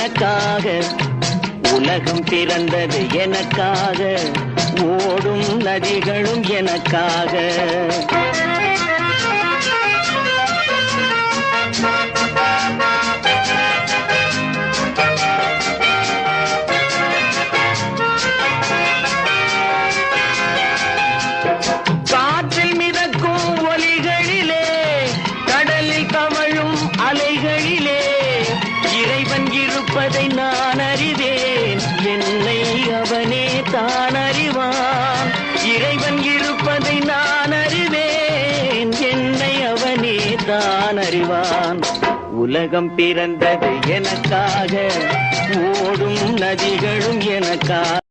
எனக்காக, உலகம் பிறந்தது எனக்காக, ஓடும் நதிகளும் எனக்காக. காற்றில் மிதக்கும் ஒலிகளிலே, கடலில் கமழும் அலைகளிலே, இறைவன் இருப்பதை நான் அறிவேன், என்னை அவனே தான் அறிவான். இறைவன் இருப்பதை நான் அறிவேன், என்னை அவனே தான் அறிவான். உலகம் பிறந்தது எனக்காக, ஓடும் நதிகளும் எனக்காக.